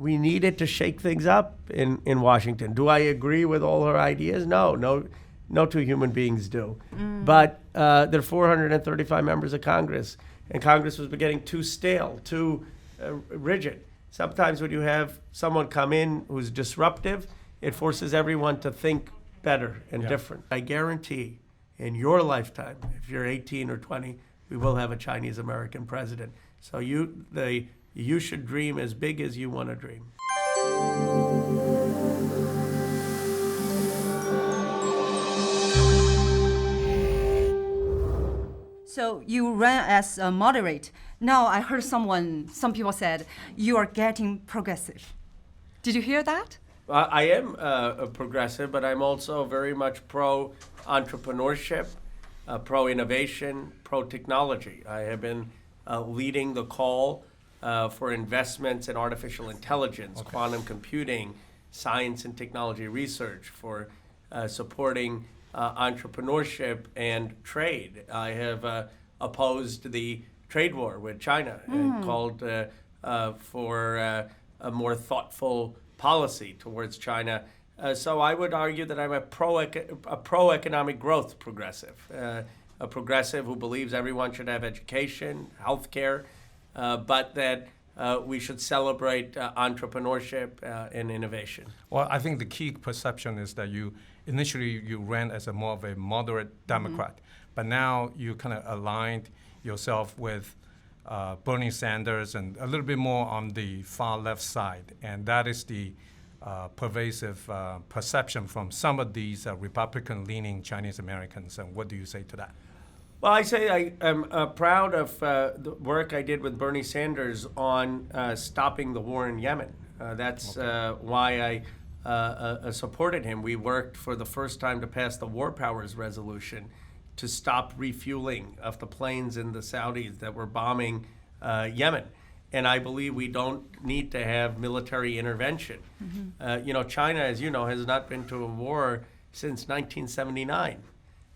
we needed to shake things up in Washington. Do I agree with all her ideas? No two human beings do. But there are 435 members of Congress, and Congress was getting too stale, too rigid. Sometimes when you have someone come in who's disruptive, it forces everyone to think better and different. I guarantee in your lifetime, if you're 18 or 20, we will have a Chinese American president. So you should dream as big as you want to dream. So you ran as a moderate. Now I heard some people said you are getting progressive. Did you hear that? I am a progressive, but I'm also very much pro-entrepreneurship, pro-innovation, pro-technology. I have been leading the call for investments in artificial intelligence, quantum computing, science and technology research, for supporting entrepreneurship and trade. I have opposed the trade war with China and called for a more thoughtful policy towards China. So I would argue that I'm a pro-economic growth progressive, a progressive who believes everyone should have education, healthcare, but that we should celebrate entrepreneurship and innovation. Well, I think the key perception is that initially you ran as a more of a moderate Democrat, but now you kind of aligned yourself with Bernie Sanders and a little bit more on the far left side, and that is the pervasive perception from some of these Republican-leaning Chinese Americans. And what do you say to that? Well, I say I'm proud of the work I did with Bernie Sanders on stopping the war in Yemen. That's why I supported him. We worked for the first time to pass the War Powers Resolution to stop refueling of the planes in the Saudis that were bombing Yemen. And I believe we don't need to have military intervention. China, as you know, has not been to a war since 1979.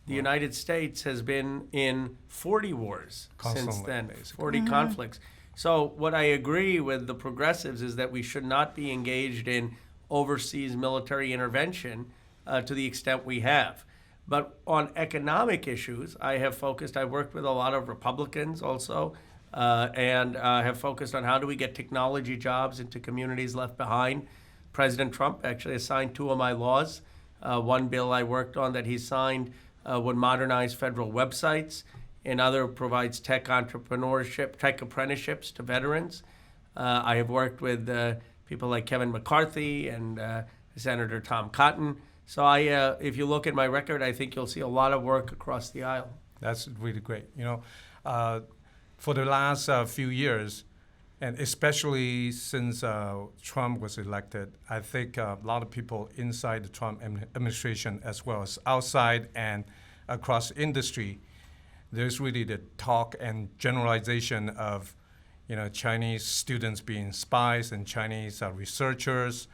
The United States has been in 40 wars since then, basically. 40 conflicts. So what I agree with the progressives is that we should not be engaged in overseas military intervention to the extent we have. But on economic issues, I've worked with a lot of Republicans also, and have focused on how do we get technology jobs into communities left behind. President Trump actually has signed 2 of my laws. One bill I worked on that he signed would modernize federal websites, and other provides tech apprenticeships to veterans. I have worked with people like Kevin McCarthy and Senator Tom Cotton. So if you look at my record, I think you'll see a lot of work across the aisle. That's really great. For the last few years, and especially since Trump was elected, I think a lot of people inside the Trump administration, as well as outside and across industry, there's really the talk and generalization of Chinese students being spies and Chinese researchers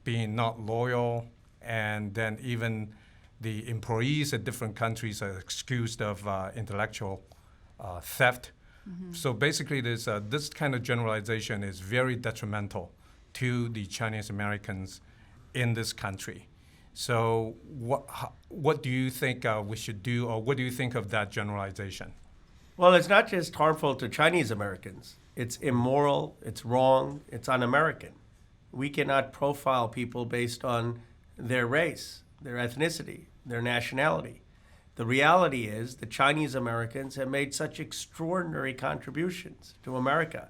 being not loyal, and then even the employees at different countries are accused of intellectual theft. So basically, this kind of generalization is very detrimental to the Chinese Americans in this country. So what do you think we should do, or what do you think of that generalization? Well, it's not just harmful to Chinese Americans. It's immoral, it's wrong, it's un-American. We cannot profile people based on their race, their ethnicity, their nationality. The reality is that Chinese Americans have made such extraordinary contributions to America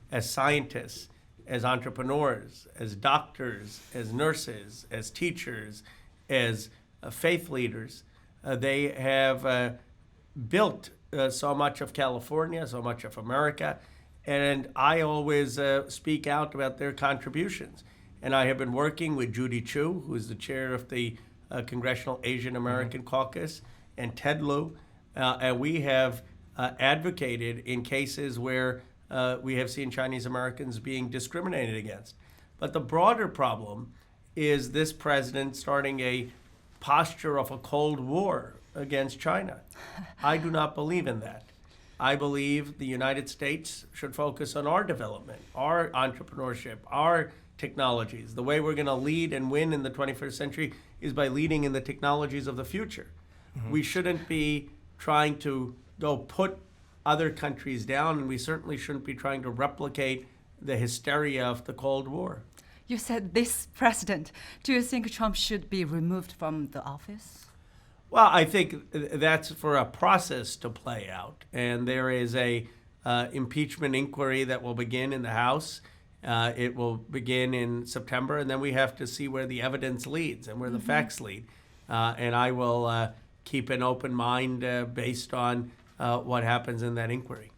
as scientists, as entrepreneurs, as doctors, as nurses, as teachers, as faith leaders. They have built so much of California, so much of America, and I always speak out about their contributions. And I have been working with Judy Chu, who is the chair of the Congressional Asian American Caucus, and Ted Lieu, and we have advocated in cases where we have seen Chinese Americans being discriminated against. But the broader problem is this president starting a posture of a Cold War against China. I do not believe in that. I believe the United States should focus on our development, our entrepreneurship, our technologies. The way we're going to lead and win in the 21st century is by leading in the technologies of the future. We shouldn't be trying to go put other countries down, and we certainly shouldn't be trying to replicate the hysteria of the Cold War. You said this president. Do you think Trump should be removed from the office? Well, I think that's for a process to play out. And there is a impeachment inquiry that will begin in the House. It will begin in September, and then we have to see where the evidence leads and where the facts lead. And I will keep an open mind based on what happens in that inquiry.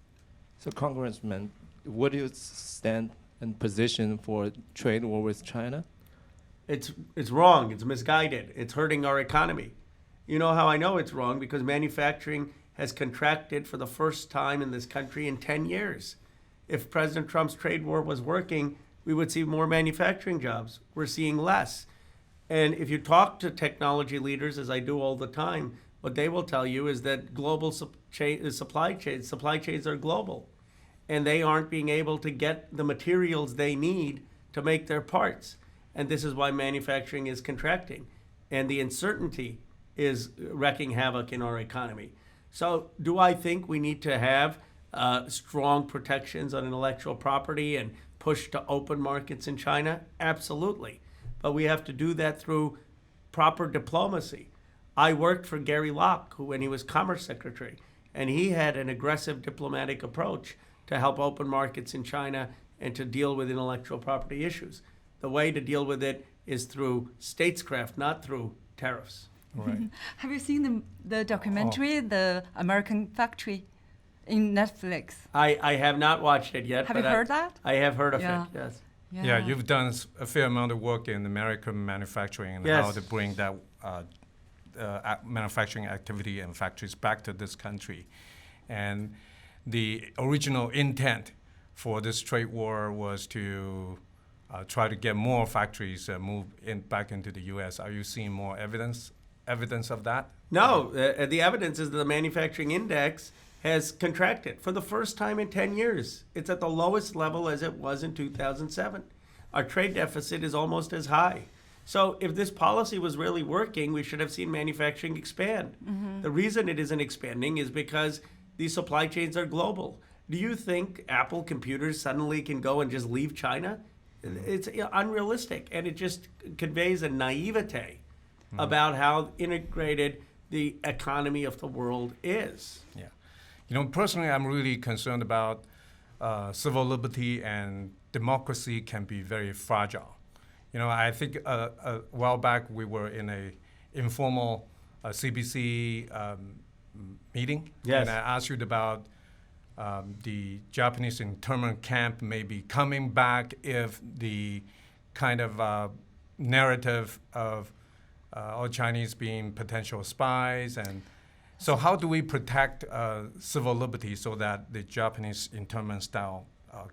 So, Congressman, what do you stand and position for trade war with China? It's wrong. It's misguided. It's hurting our economy. You know how I know it's wrong? Because manufacturing has contracted for the first time in this country in 10 years. If President Trump's trade war was working, we would see more manufacturing jobs. We're seeing less. And if you talk to technology leaders, as I do all the time, what they will tell you is that global supply chains are global. And they aren't being able to get the materials they need to make their parts. And this is why manufacturing is contracting. And the uncertainty is wreaking havoc in our economy. So do I think we need to have strong protections on intellectual property and push to open markets in China? Absolutely. But we have to do that through proper diplomacy. I worked for Gary Locke, when he was Commerce Secretary, and he had an aggressive diplomatic approach to help open markets in China and to deal with intellectual property issues. The way to deal with it is through statescraft, not through tariffs. Right. Have you seen the documentary, The American Factory, in Netflix? I have not watched it yet. Have you heard that? I have heard of Yeah. it, yes. Yeah, you've done a fair amount of work in American manufacturing and Yes. how to bring that manufacturing activity and factories back to this country. And the original intent for this trade war was to try to get more factories moved back into the U.S. Are you seeing more evidence of that? No, the evidence is that the manufacturing index has contracted for the first time in 10 years. It's at the lowest level as it was in 2007. Our trade deficit is almost as high. So if this policy was really working, we should have seen manufacturing expand. The reason it isn't expanding is because these supply chains are global. Do you think Apple computers suddenly can go and just leave China? It's unrealistic, and it just conveys a naivete about how integrated the economy of the world is. Yeah. You know, personally, I'm really concerned about civil liberty and democracy can be very fragile. You know, I think a while back we were in a informal CBC meeting, Yes. and I asked you about the Japanese internment camp maybe coming back if the kind of narrative of all Chinese being potential spies. And so how do we protect civil liberty so that the Japanese internment style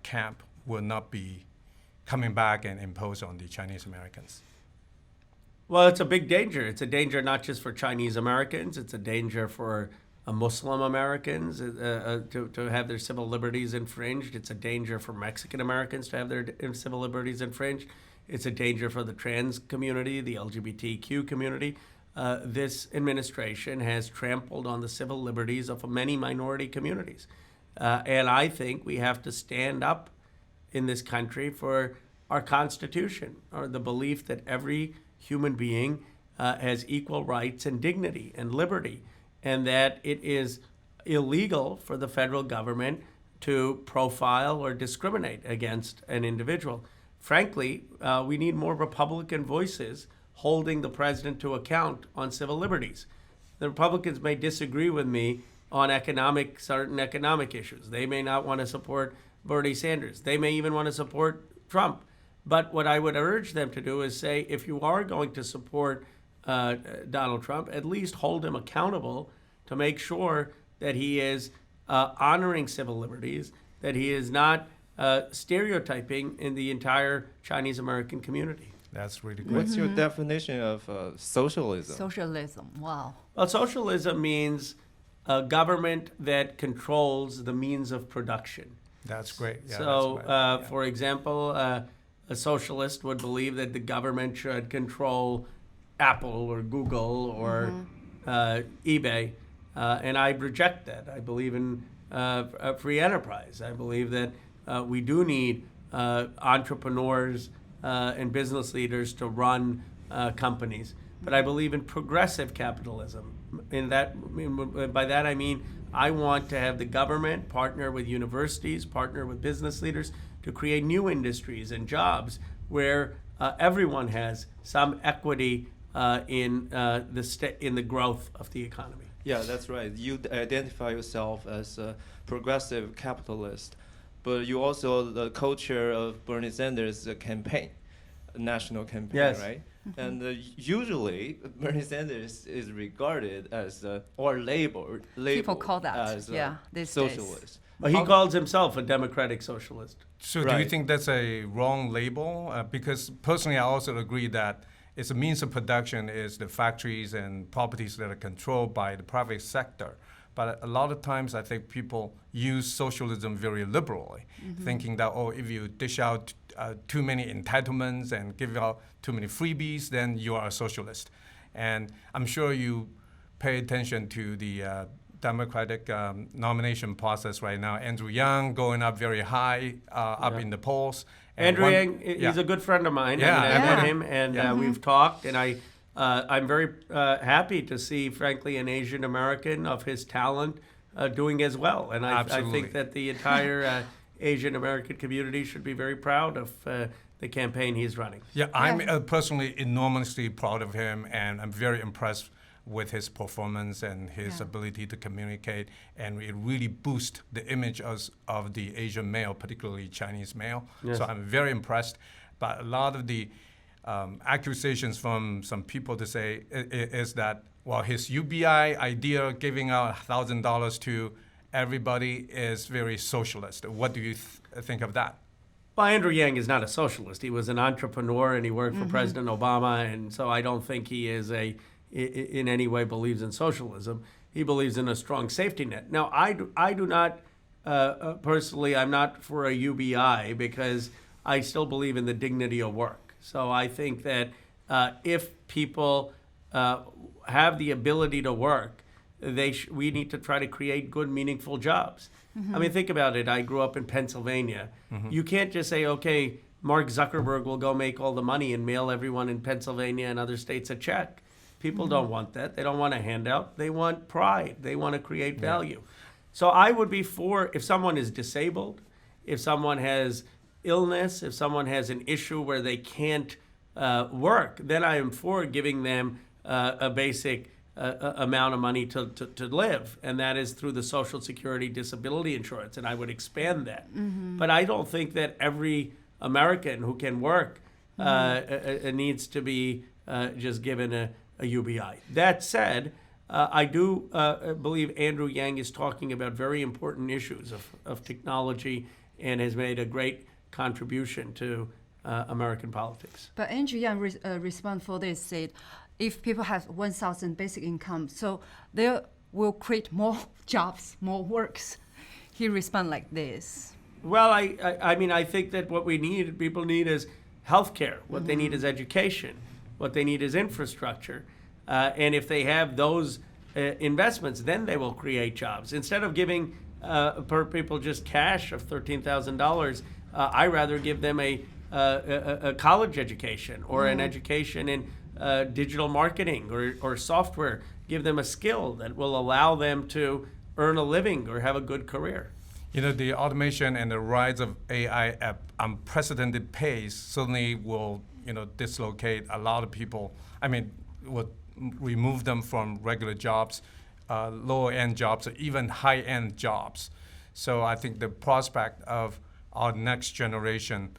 camp will not be coming back and impose on the Chinese Americans? Well, it's a big danger. It's a danger not just for Chinese Americans. It's a danger for Muslim Americans to have their civil liberties infringed. It's a danger for Mexican Americans to have their civil liberties infringed. It's a danger for the trans community, the LGBTQ community. This administration has trampled on the civil liberties of many minority communities. And I think we have to stand up in this country for our Constitution, or the belief that every human being has equal rights and dignity and liberty, and that it is illegal for the federal government to profile or discriminate against an individual. Frankly, we need more Republican voices holding the president to account on civil liberties. The Republicans may disagree with me on certain economic issues. They may not want to support Bernie Sanders. They may even want to support Trump. But what I would urge them to do is say, if you are going to support Donald Trump, at least hold him accountable to make sure that he is honoring civil liberties, that he is not stereotyping in the entire Chinese American community. That's really great. What's your definition of socialism? Socialism, wow. Well, socialism means a government that controls the means of production. That's great. Yeah, So, that's right. for example, a socialist would believe that the government should control Apple or Google or eBay, and I reject that. I believe in free enterprise. I believe that we do need entrepreneurs and business leaders to run companies. But I believe in progressive capitalism. By that I mean I want to have the government partner with universities, partner with business leaders to create new industries and jobs where everyone has some equity in the growth of the economy. Yeah, that's right. You identify yourself as a progressive capitalist, but you also the co-chair of Bernie Sanders' campaign, national campaign, Yes. right? And usually Bernie Sanders is regarded as or labeled People call that, as yeah, these days. socialist. Well, he calls himself a democratic socialist. So do you Right. think that's a wrong label? Because personally, I also agree that it's a means of production is the factories and properties that are controlled by the private sector. But a lot of times, I think people use socialism very liberally, thinking that, oh, if you dish out too many entitlements and give out too many freebies, then you are a socialist. And I'm sure you pay attention to the Democratic nomination process right now. Andrew Yang going up very high, up in the polls. And Andrew Yang, he's a good friend of mine. Yeah, I met yeah. him, and we've talked, and I'm very happy to see, frankly, an Asian American of his talent doing as well. And I Absolutely. think that the entire Asian American community should be very proud of the campaign he's running. Yeah, I'm personally enormously proud of him, and I'm very impressed with his performance and his ability to communicate, and it really boosts the image of the Asian male, particularly Chinese male. Yes. So I'm very impressed. But a lot of the accusations from some people to say is that, well, his UBI idea, giving out $1,000 to everybody, is very socialist. What do you think of that? Well, Andrew Yang is not a socialist. He was an entrepreneur, and he worked for President Obama, and so I don't think he is in any way believes in socialism. He believes in a strong safety net. Now, I do not, personally, I'm not for a UBI because I still believe in the dignity of work. So I think that if people have the ability to work, we need to try to create good, meaningful jobs. I mean, think about it. I grew up in Pennsylvania. You can't just say, okay, Mark Zuckerberg will go make all the money and mail everyone in Pennsylvania and other states a check. People don't want that. They don't want a handout. They want pride. They want to create value. So I would be for, if someone is disabled, if someone has illness, if someone has an issue where they can't work, then I am for giving them a basic amount of money to live, and that is through the Social Security disability insurance, and I would expand that. But I don't think that every American who can work needs to be just given a UBI. That said, I do believe Andrew Yang is talking about very important issues of technology and has made a great contribution to American politics. But Andrew Yang respond for this said, if people have 1,000 basic income, so they will create more jobs, more works. He respond like this. Well, I mean, I think that what people need is healthcare. What they need is education. What they need is infrastructure. And if they have those investments, then they will create jobs. Instead of giving per people just cash of $13,000, I rather give them a college education or an education in digital marketing or software. Give them a skill that will allow them to earn a living or have a good career. You know, the automation and the rise of AI at unprecedented pace certainly will, dislocate a lot of people. I mean, will remove them from regular jobs, lower-end jobs, or even high-end jobs. So I think the prospect of our next generation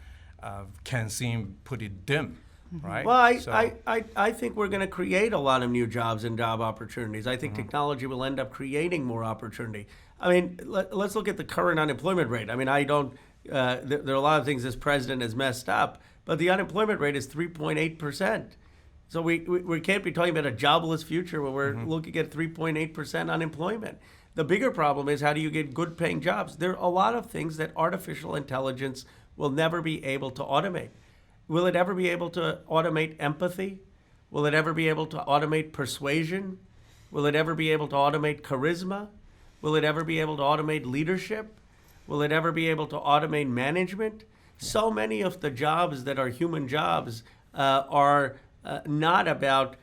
can seem pretty dim, right? Well, So- I think we're going to create a lot of new jobs and job opportunities. I think technology will end up creating more opportunity. I mean, let's look at the current unemployment rate. I mean, there are a lot of things this president has messed up, but the unemployment rate is 3.8%. So we can't be talking about a jobless future when we're looking at 3.8% unemployment. The bigger problem is how do you get good paying jobs? There are a lot of things that artificial intelligence will never be able to automate. Will it ever be able to automate empathy? Will it ever be able to automate persuasion? Will it ever be able to automate charisma? Will it ever be able to automate leadership? Will it ever be able to automate management? So many of the jobs that are human jobs are not about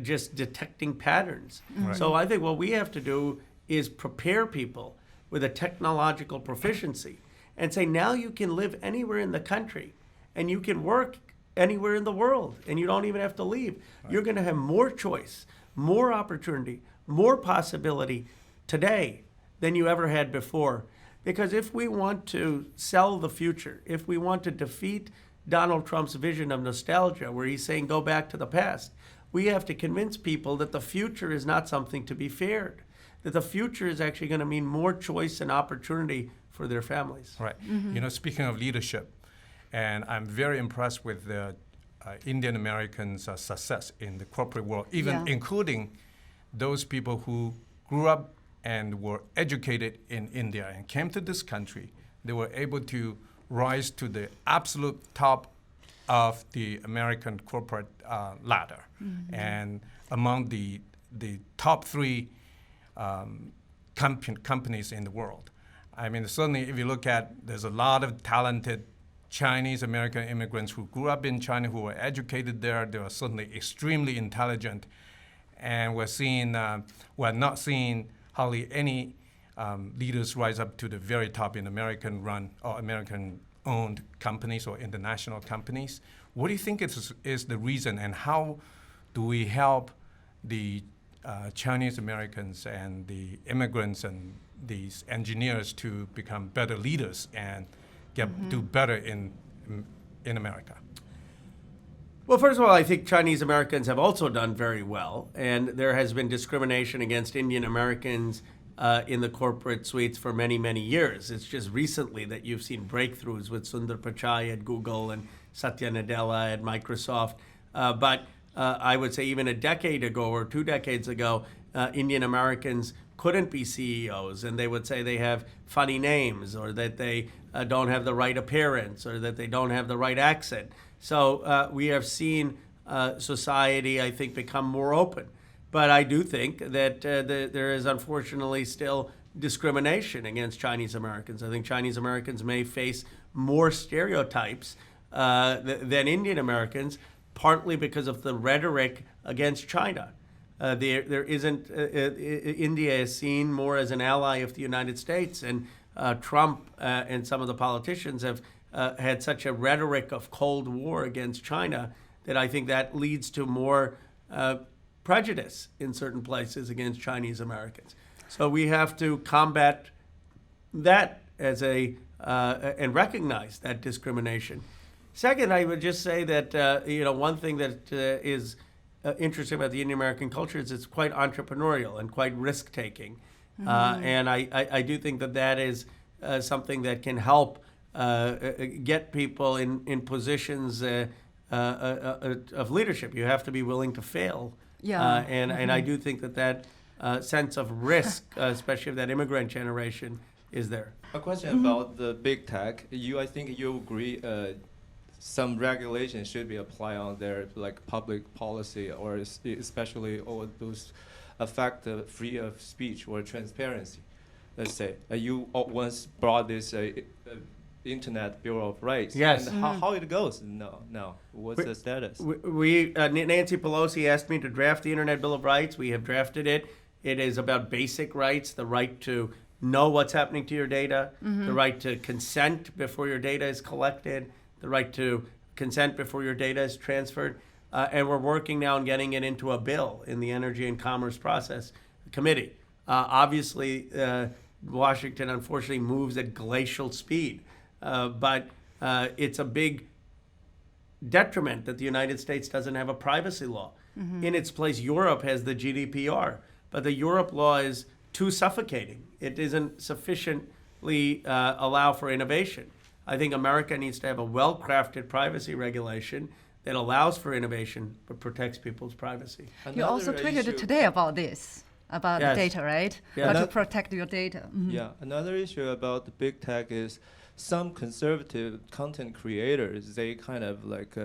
just detecting patterns. Right. So I think what we have to do is prepare people with a technological proficiency and say, now you can live anywhere in the country and you can work anywhere in the world and you don't even have to leave. Right. You're going to have more choice, more opportunity, more possibility today than you ever had before. Because if we want to sell the future, if we want to defeat Donald Trump's vision of nostalgia, where he's saying go back to the past, we have to convince people that the future is not something to be feared, that the future is actually going to mean more choice and opportunity for their families. Right. You know, speaking of leadership, and I'm very impressed with the Indian Americans' success in the corporate world, even including those people who grew up and were educated in India and came to this country. They were able to rise to the absolute top of the American corporate ladder. And among the top 3 companies in the world. I mean, certainly if you look at, there's a lot of talented Chinese American immigrants who grew up in China, who were educated there. They were certainly extremely intelligent. And we're not seeing hardly any leaders rise up to the very top in American-run or American-owned companies or international companies. What do you think is the reason, and how do we help the Chinese Americans and the immigrants and these engineers to become better leaders and do better in America? Well, first of all, I think Chinese Americans have also done very well, and there has been discrimination against Indian Americans in the corporate suites for many, many years. It's just recently that you've seen breakthroughs with Sundar Pichai at Google and Satya Nadella at Microsoft. But I would say even a decade ago or 2 decades ago, Indian Americans couldn't be CEOs, and they would say they have funny names, or that they don't have the right appearance, or that they don't have the right accent. So we have seen society, I think, become more open. But I do think that there is unfortunately still discrimination against Chinese Americans. I think Chinese Americans may face more stereotypes than Indian Americans, partly because of the rhetoric against China. There isn't, India is seen more as an ally of the United States, and Trump and some of the politicians have had such a rhetoric of Cold War against China that I think that leads to more prejudice in certain places against Chinese Americans. So we have to combat that as and recognize that discrimination. Second, I would just say that one thing that is interesting about the Indian American culture is it's quite entrepreneurial and quite risk-taking. And I do think that is something that can help get people in positions of leadership. You have to be willing to fail. And I do think that sense of risk, especially of that immigrant generation, is there. A question about the big tech. I think you agree some regulation should be applied on their public policy, or especially all those affect the freedom of speech or transparency. Let's say you once brought this Internet Bureau of Rights. Yes. And how it goes? No. What's the status? Nancy Pelosi asked me to draft the Internet Bill of Rights. We have drafted it. It is about basic rights: the right to know what's happening to your data, the right to consent before your data is collected, the right to consent before your data is transferred. And we're working now on getting it into a bill in the Energy and Commerce Process Committee. Obviously, Washington, unfortunately, moves at glacial speed. But it's a big detriment that the United States doesn't have a privacy law. In its place, Europe has the GDPR. But the Europe law is too suffocating. It doesn't sufficiently allow for innovation. I think America needs to have a well-crafted privacy regulation that allows for innovation but protects people's privacy. You also tweeted today about this. about Yes. data, right? Yeah. How to That- protect your data. Mhm. Yeah, another issue about the big tech is some conservative content creators, they kind of like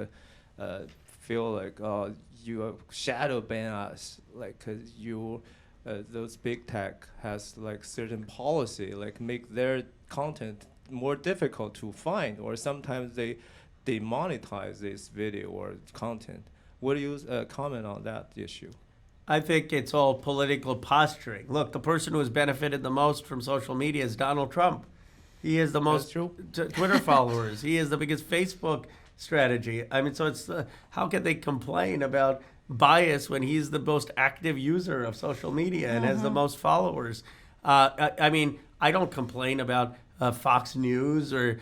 feel like, oh, you shadow ban us, like 'cause you, those big tech has like certain policy, like make their content more difficult to find, or sometimes they demonetize this video or content. What do you comment on that issue? I think it's all political posturing. Look, the person who has benefited the most from social media is Donald Trump. He has the most true. Twitter followers. He has the biggest Facebook strategy. I mean, so it's how can they complain about bias when he's the most active user of social media and has the most followers? I mean, I don't complain about Fox News or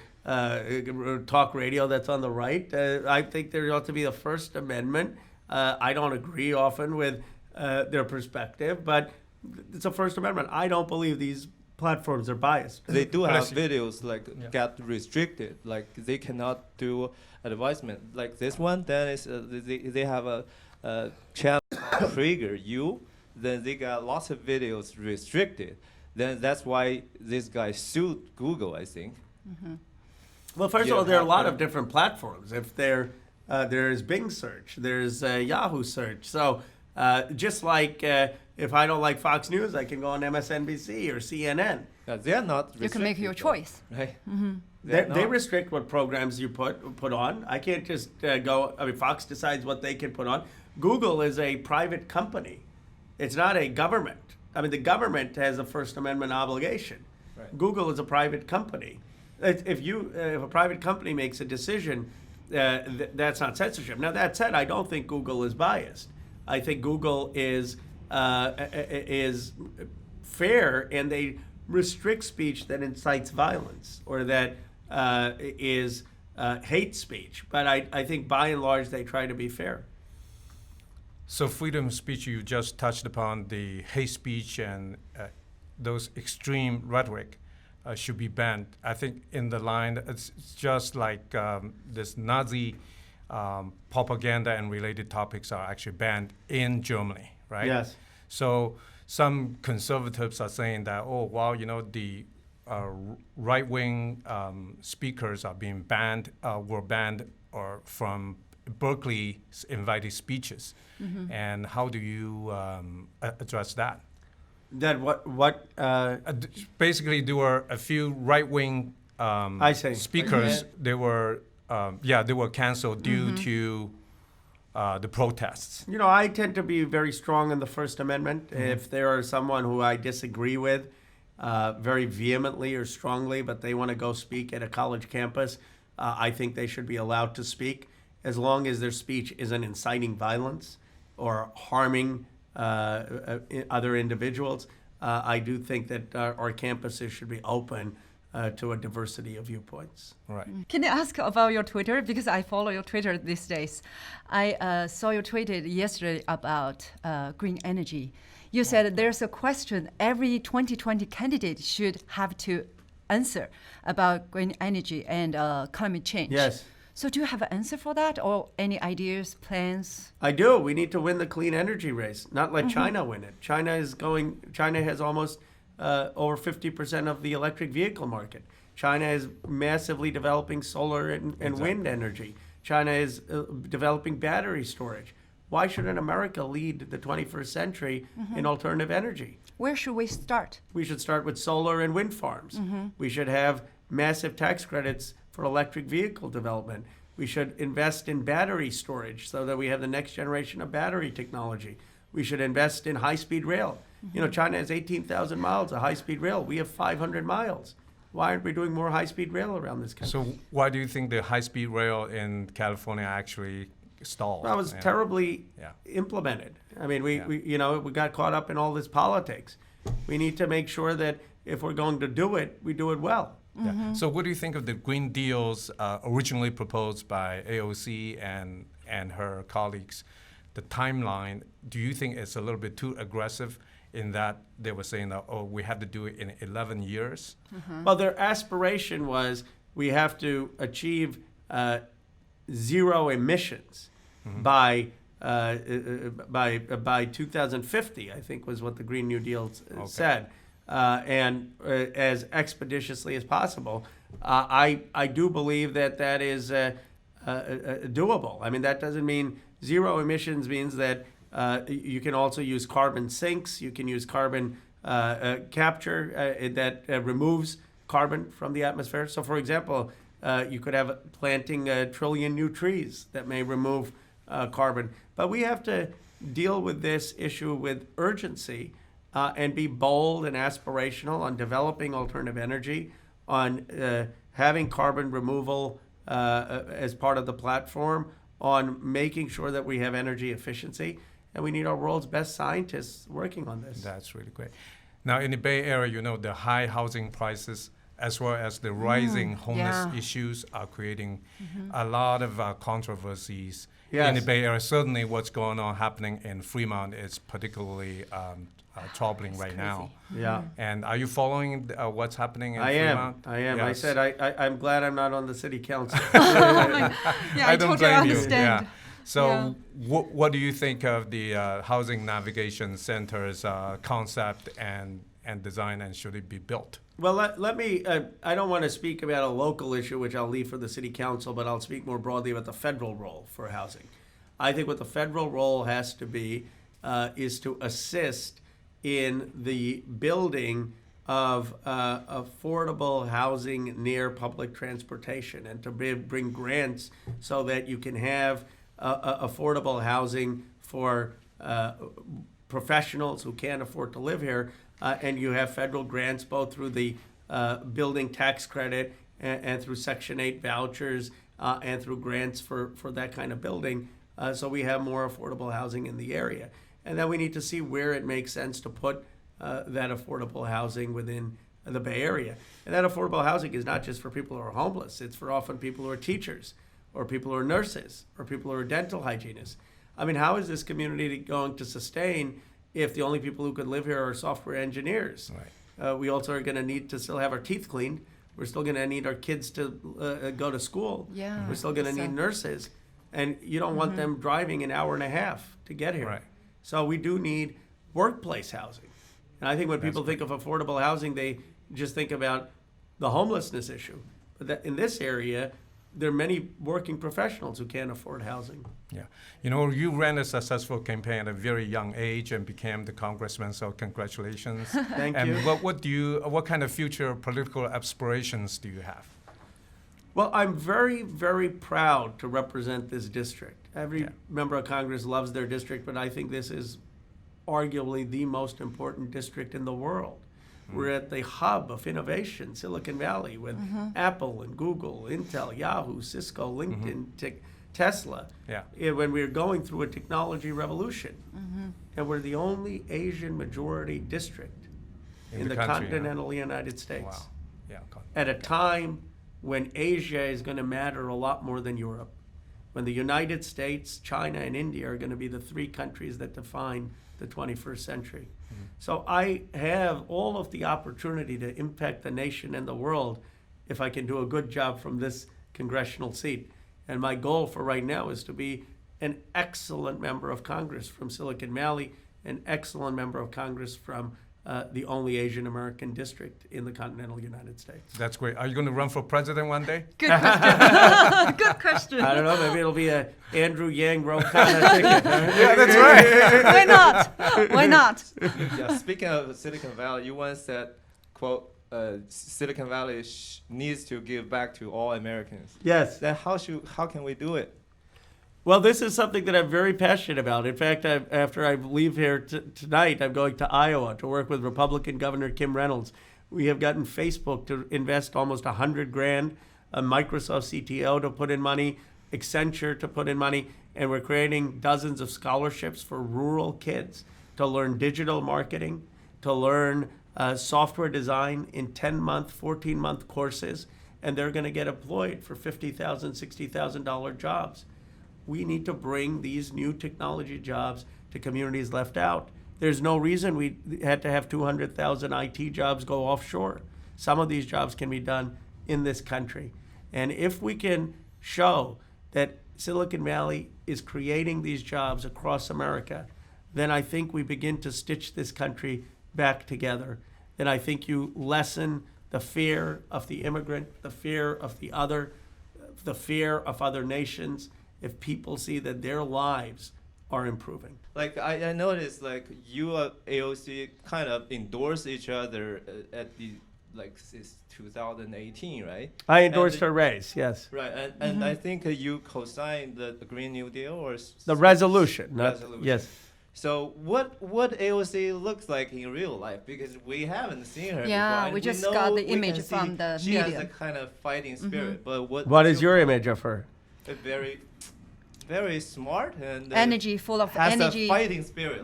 talk radio that's on the right. I think there ought to be the First Amendment. I don't agree often with their perspective, but it's a First Amendment. I don't believe these platforms are biased. They do But I have see- videos like get restricted, like they cannot do advisement like this one. Then it's, they have a channel trigger you, then they got lots of videos restricted. Then that's why this guy sued Google, I think. Well, first Yeah, of all, there are a lot happen. of different platforms. If there's Bing search, there's Yahoo search. So just like if I don't like Fox News, I can go on MSNBC or CNN. They're not. You can make your restricted, choice. though, right? They restrict what programs you put on. I can't just go. I mean, Fox decides what they can put on. Google is a private company. It's not a government. I mean, the government has a First Amendment obligation. Right. Google is a private company. If a private company makes a decision, that's not censorship. Now, that said, I don't think Google is biased. I think Google is fair, and they restrict speech that incites violence or that is hate speech. But I think by and large they try to be fair. So freedom of speech, you just touched upon the hate speech and those extreme rhetoric should be banned. I think in the line, it's just like this Nazi propaganda and related topics are actually banned in Germany, right? Yes. So some conservatives are saying that, oh, well, you know, the right-wing speakers are being banned, were banned or from Berkeley's invited speeches. And how do you address that? That what Basically, there were a few right-wing I see. speakers. They were canceled due to the protests. You know, I tend to be very strong in the First Amendment. If there are someone who I disagree with very vehemently or strongly, but they want to go speak at a college campus, I think they should be allowed to speak, as long as their speech isn't inciting violence or harming other individuals. I do think that our campuses should be open to a diversity of viewpoints. Right. Can I ask about your Twitter? Because I follow your Twitter these days. I saw you tweeted yesterday about green energy. You said there's a question every 2020 candidate should have to answer about green energy and climate change. Yes. So do you have an answer for that, or any ideas, plans? I do. We need to win the clean energy race, not let China win it. China has almost over 50% of the electric vehicle market. China is massively developing solar and wind energy. China is developing battery storage. Why shouldn't America lead the 21st century in alternative energy? Where should we start? We should start with solar and wind farms. We should have massive tax credits for electric vehicle development. We should invest in battery storage so that we have the next generation of battery technology. We should invest in high-speed rail. You know, China has 18,000 miles of high-speed rail. We have 500 miles. Why aren't we doing more high-speed rail around this country? So why do you think the high-speed rail in California actually stalled? That was Yeah. terribly Yeah. implemented. I mean, we Yeah. we got caught up in all this politics. We need to make sure that if we're going to do it, we do it well. Yeah. So what do you think of the Green Deals originally proposed by AOC and her colleagues? The timeline, do you think it's a little bit too aggressive in that they were saying that, oh, we have to do it in 11 years? Well, their aspiration was we have to achieve zero emissions by by 2050, I think was what the Green New Deal said, and as expeditiously as possible. I do believe that is doable. I mean, that doesn't mean zero emissions means that you can also use carbon sinks. You can use carbon capture that removes carbon from the atmosphere. So, for example, you could have planting 1 trillion new trees that may remove carbon. But we have to deal with this issue with urgency and be bold and aspirational on developing alternative energy, on having carbon removal as part of the platform, on making sure that we have energy efficiency. And we need our world's best scientists working on this. That's really great. Now, in the Bay Area, the high housing prices as well as the rising homeless issues are creating a lot of controversies in the Bay Area. Certainly what's happening in Fremont is particularly troubling right now. Yeah. And are you following what's happening in Fremont? I am. Yes. I said I'm glad I'm not on the city council. I don't totally blame understand. You. So what do you think of the Housing Navigation Center's concept and design, and should it be built? Well, let me, I don't want to speak about a local issue, which I'll leave for the city council, but I'll speak more broadly about the federal role for housing. I think what the federal role has to be is to assist in the building of affordable housing near public transportation, and to bring grants so that you can have affordable housing for professionals who can't afford to live here. And you have federal grants both through the building tax credit and through Section 8 vouchers and through grants for that kind of building. So we have more affordable housing in the area. And then we need to see where it makes sense to put that affordable housing within the Bay Area. And that affordable housing is not just for people who are homeless. It's for often people who are teachers, or people who are nurses, or people who are dental hygienists. I mean, how is this community going to sustain if the only people who could live here are software engineers? Right. We also are going to need to still have our teeth cleaned. We're still going to need our kids to go to school. Yeah. We're still going to need nurses. And you don't want them driving an hour and a half to get here. Right. So we do need workplace housing. And I think when people think of affordable housing, they just think about the homelessness issue. But in this area, there are many working professionals who can't afford housing. Yeah. You ran a successful campaign at a very young age and became the congressman, so congratulations. Thank and you. What kind of future political aspirations do you have? Well, I'm very, very proud to represent this district. Every member of Congress loves their district, but I think this is arguably the most important district in the world. We're at the hub of innovation, Silicon Valley, with Apple and Google, Intel, Yahoo, Cisco, LinkedIn, Tesla. Yeah. When we're going through a technology revolution. And we're the only Asian majority district in the continental United States. Wow. Yeah. At a time when Asia is going to matter a lot more than Europe. When the United States, China, and India are going to be the three countries that define the 21st century. So I have all of the opportunity to impact the nation and the world if I can do a good job from this congressional seat. And my goal for right now is to be an excellent member of Congress from Silicon Valley, an excellent member of Congress from the only Asian American district in the continental United States. That's great. Are you going to run for president one day? Good question. Good question. I don't know. Maybe it'll be a Andrew Yang Ro Khanna ticket. Yeah, that's right. Why not? Why not? Yeah, speaking of Silicon Valley, you once said, quote, Silicon Valley needs to give back to all Americans. Yes. Then how can we do it? Well, this is something that I'm very passionate about. In fact, after I leave here tonight, I'm going to Iowa to work with Republican Governor Kim Reynolds. We have gotten Facebook to invest almost $100,000, a Microsoft CTO to put in money, Accenture to put in money, and we're creating dozens of scholarships for rural kids to learn digital marketing, to learn software design in 10-month, 14-month courses, and they're going to get employed for $50,000, $60,000 jobs. We need to bring these new technology jobs to communities left out. There's no reason we had to have 200,000 IT jobs go offshore. Some of these jobs can be done in this country. And if we can show that Silicon Valley is creating these jobs across America, then I think we begin to stitch this country back together. Then I think you lessen the fear of the immigrant, the fear of the other, the fear of other nations, if people see that their lives are improving. Like I noticed, like you and AOC kind of endorse each other at the since 2018, right? I endorsed her race, yes. Right, and I think you co-signed the Green New Deal or The resolution, resolution. Yes. So what AOC looks like in real life, because we haven't seen her Yeah, before. And we just know got the we image can from see the she media. has a kind of fighting spirit, but What is your image of her? A very, very smart and Energy, full of has energy. a fighting spirit.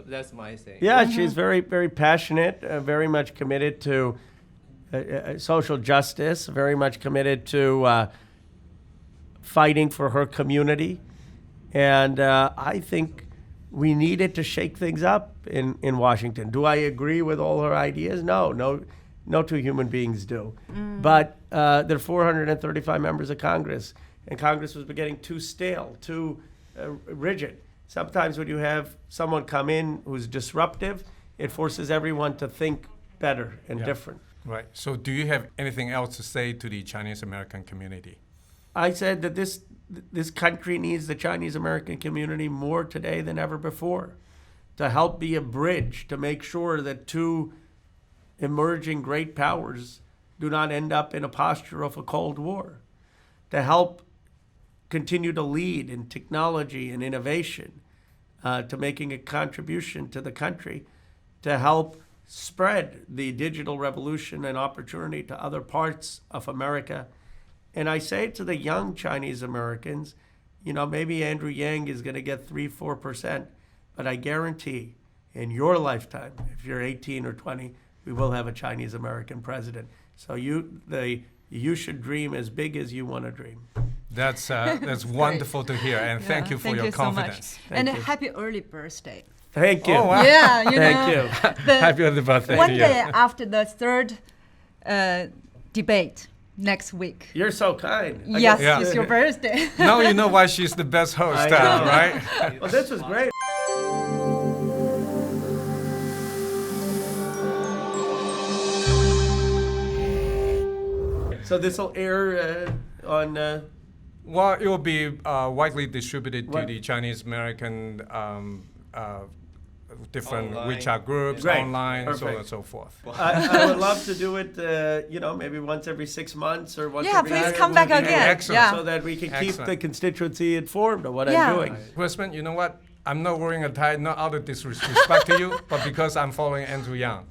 That's my thing. Yeah, she's very, very passionate, very much committed to social justice, very much committed to fighting for her community. And I think we needed to shake things up in Washington. Do I agree with all her ideas? No two human beings do. But there are 435 members of Congress, and Congress was getting too stale, too rigid. Sometimes when you have someone come in who's disruptive, it forces everyone to think better and different. Right. So do you have anything else to say to the Chinese American community? I said that this country needs the Chinese American community more today than ever before, to help be a bridge, to make sure that two emerging great powers do not end up in a posture of a Cold War, to help continue to lead in technology and innovation, to making a contribution to the country, to help spread the digital revolution and opportunity to other parts of America. And I say to the young Chinese Americans, maybe Andrew Yang is going to get 3-4%, but I guarantee in your lifetime, if you're 18 or 20, we will have a Chinese American president. So you should dream as big as you want to dream. That's wonderful to hear, and thank you for your confidence. So much. And a happy early birthday. Thank you. Oh, wow. Yeah, Thank you. Happy early birthday. One day after the third debate next week. You're so kind. Yes, Yeah. it's your birthday. Now you know why she's the best host, I know. right? Well, this was great. So this will air on... Well, it will be widely distributed to What? the Chinese American different Online. WeChat groups, Great. online, so on Perfect. and so forth. I would love to do it, maybe once every 6 months or once Yeah, every please year. come back Would be again. Excellent. Yeah. So that we can keep Excellent. the constituency informed of what Yeah. I'm doing. Husband, you know what? I'm not wearing a tie, not out of disrespect to you, but because I'm following Andrew Yang.